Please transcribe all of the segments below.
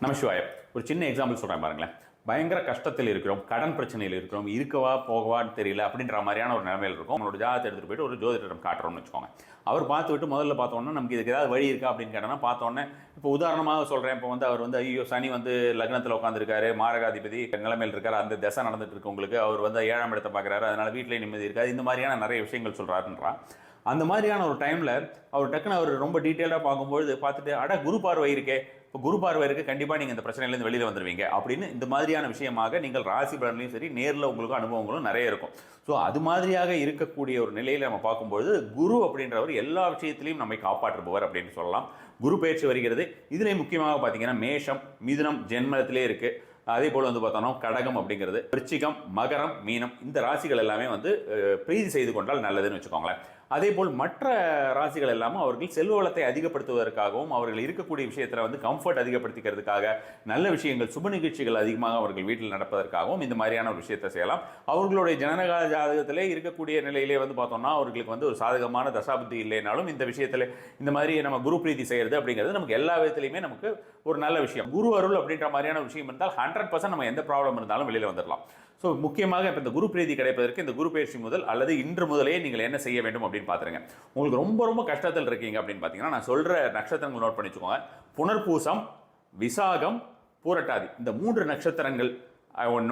நமசிவாய. ஒரு சின்ன எக்ஸாம்பிள் சொல்கிறேன் பாருங்களேன். பயங்கர கஷ்டத்தில் இருக்கிறோம், கடன் பிரச்சனையில் இருக்கிறோம், இருக்கவா போகவான்னு தெரியல அப்படின்ற மாதிரியான ஒரு நிலைமையில் இருக்கும். நம்மளோட ஜாதகத்தை எடுத்துகிட்டு போயிட்டு ஒரு ஜோதிடரிடம் காட்டுறோம்னு வச்சுக்கோங்க. அவர் பார்த்து விட்டு முதல்ல பார்த்தோன்னா நமக்கு இதுக்கு ஏதாவது வழி இருக்கா அப்படின்னு கேட்டோன்னா, பார்த்தோன்னே இப்போ உதாரணமாக சொல்கிறேன். இப்போ அவர் ஐயோ சனி லக்னத்தில் உட்காந்துருக்காரு, மாரகாதிபதி நிலைமையில் இருக்கார், அந்த தசை நடந்துட்டு இருக்கு உங்களுக்கு, அவர் 7ஆம் இடத்தை பார்க்குறாரு, அதனால் வீட்டிலே நிம்மதி இருக்காது, இந்த மாதிரியான நிறைய விஷயங்கள் சொல்கிறாருன்றான். அந்த மாதிரியான ஒரு டைமில் அவர் டக்குன்னு அவர் ரொம்ப டீட்டெயிலாக பார்க்கும்பொழுது பார்த்துட்டு குரு பார்வை இருக்கே, இப்போ குரு பார்வை இருக்குது, கண்டிப்பாக நீங்கள் இந்த பிரச்சனையிலேருந்து வெளியில் வந்துடுவீங்க அப்படின்னு இந்த மாதிரியான விஷயமாக நீங்கள் ராசி பலன்லையும் சரி நேரில் உங்களுக்கும் அனுபவங்களும் நிறைய இருக்கும். ஸோ அது மாதிரியாக இருக்கக்கூடிய ஒரு நிலையில் நம்ம பார்க்கும்பொழுது குரு அப்படின்றவர் எல்லா விஷயத்திலையும் நம்மை காப்பாற்றுபவர் அப்படின்னு சொல்லலாம். குரு பயிற்சி வருகிறது. இதில் முக்கியமாக பார்த்தீங்கன்னா மேஷம், மிதுனம் ஜென்மத்திலே இருக்குது. அதே போல் பார்த்தோம்னா கடகம் அப்படிங்கிறது, விருச்சிகம், மகரம், மீனம், இந்த ராசிகள் எல்லாமே பிரீதி செய்து கொண்டால் நல்லதுன்னு வச்சுக்கோங்களேன். அதே போல் மற்ற ராசிகள் எல்லாமும் அவர்கள் செல்வ வளத்தை அதிகப்படுத்துவதற்காகவும் அவர்கள் இருக்கக்கூடிய விஷயத்தில் கம்ஃபர்ட் அதிகப்படுத்திக்கிறதுக்காக, நல்ல விஷயங்கள் சுப நிகழ்ச்சிகள் அதிகமாக அவர்கள் வீட்டில் நடப்பதற்காகவும் இந்த மாதிரியான ஒரு விஷயத்தை செய்யலாம். அவர்களுடைய ஜனனகால ஜாதகத்திலே இருக்கக்கூடிய நிலையிலே பார்த்தோம்னா அவர்களுக்கு ஒரு சாதகமான தசாபுத்தி இல்லைனாலும் இந்த விஷயத்தில் இந்த மாதிரி நம்ம குரு பிரீதி செய்கிறது அப்படிங்கிறது நமக்கு எல்லா விதத்திலையுமே நமக்கு ஒரு நல்ல விஷயம். குரு அருள் அப்படின்ற மாதிரியான விஷயம் இருந்தால் 100% நம்ம எந்த ப்ராப்ளம் இருந்தாலும் வெளியில் வந்துடலாம். ஸோ முக்கியமாக இப்போ இந்த குரு பிரீதி கிடைப்பதற்கு இந்த குரு பயிற்சி முதல் அல்லது இன்று முதலே நீங்கள் என்ன செய்ய வேண்டும் அப்படின்னு பார்த்துருங்க. உங்களுக்கு ரொம்ப ரொம்ப கஷ்டத்தில் இருக்கீங்க அப்படின்னு பார்த்தீங்கன்னா நான் சொல்கிற நட்சத்திரங்கள் நோட் பண்ணிச்சுக்கோங்க. புனர்பூசம், விசாகம், பூரட்டாதி, இந்த 3 நட்சத்திரங்கள்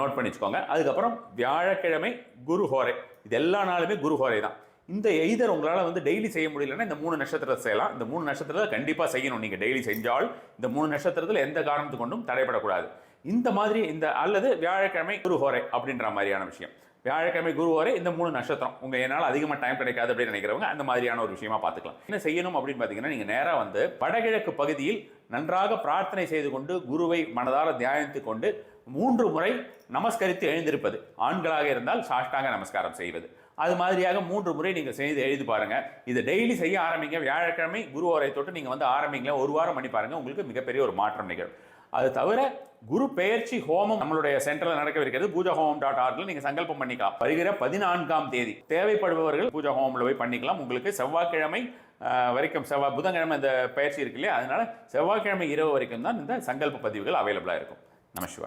நோட் பண்ணிச்சுக்கோங்க. அதுக்கப்புறம் வியாழக்கிழமை குரு ஹோரை, இது எல்லா நாளுமே குரு ஹோரை தான். இந்த எய்தர் உங்களால் டெய்லி செய்ய முடியலன்னா இந்த 3 நட்சத்திரத்தை செய்யலாம். இந்த 3 நட்சத்திரத்தை கண்டிப்பாக செய்யணும். நீங்கள் டெய்லி செஞ்சால் இந்த 3 நட்சத்திரத்தில் எந்த காரணத்து கொண்டும் தடைப்படக்கூடாது. இந்த மாதிரி அல்லது வியாழக்கிழமை குரு ஹோரை அப்படின்ற மாதிரியான விஷயம். வியாழக்கிழமை குரு ஹோரை, இந்த 3 நட்சத்திரம் உங்கள் என்னால் அதிகமாக டைம் கிடைக்காது அப்படின்னு நினைக்கிறவங்க அந்த மாதிரியான ஒரு விஷயமா பார்த்துக்கலாம். என்ன செய்யணும் அப்படின்னு பார்த்தீங்கன்னா, நீங்கள் நேராக வடகிழக்கு பகுதியில் நன்றாக பிரார்த்தனை செய்து கொண்டு குருவை மனதார தியானித்து கொண்டு 3 முறை நமஸ்கரித்து எழுந்திருப்பது. ஆண்களாக இருந்தால் சாஷ்டாங்க நமஸ்காரம் செய்வது. அது மாதிரியாக 3 முறை நீங்கள் செய்து எழுதி பாருங்கள். இதை டெய்லி செய்ய ஆரம்பிங்க. வியாழக்கிழமை குரு ஹோரை தொட்டு நீங்கள் ஆரம்பிங்க. ஒரு வாரம் பண்ணி பாருங்கள், உங்களுக்கு மிகப்பெரிய ஒரு மாற்றம் நிகழும். அது தவிர குரு பெயர்ச்சி ஹோமம் நம்மளுடைய சென்டரில் நடக்கவிருக்கிறது. பூஜாஹோமம்.org நீங்கள் சங்கல்பம் பண்ணிக்கலாம். வருகிற 14ஆம் தேதி தேவைப்படுபவர்கள் பூஜா ஹோமில் போய் பண்ணிக்கலாம். உங்களுக்கு செவ்வாய்க்கிழமை வரைக்கும், புதன்கிழமை இந்த பயிற்சி இருக்கு இல்லையா, அதனால செவ்வாய்க்கிழமை இரவு வரைக்கும் தான் இந்த சங்கல்ப பதிவுகள் அவைலபிளாக இருக்கும். நமசிவாய.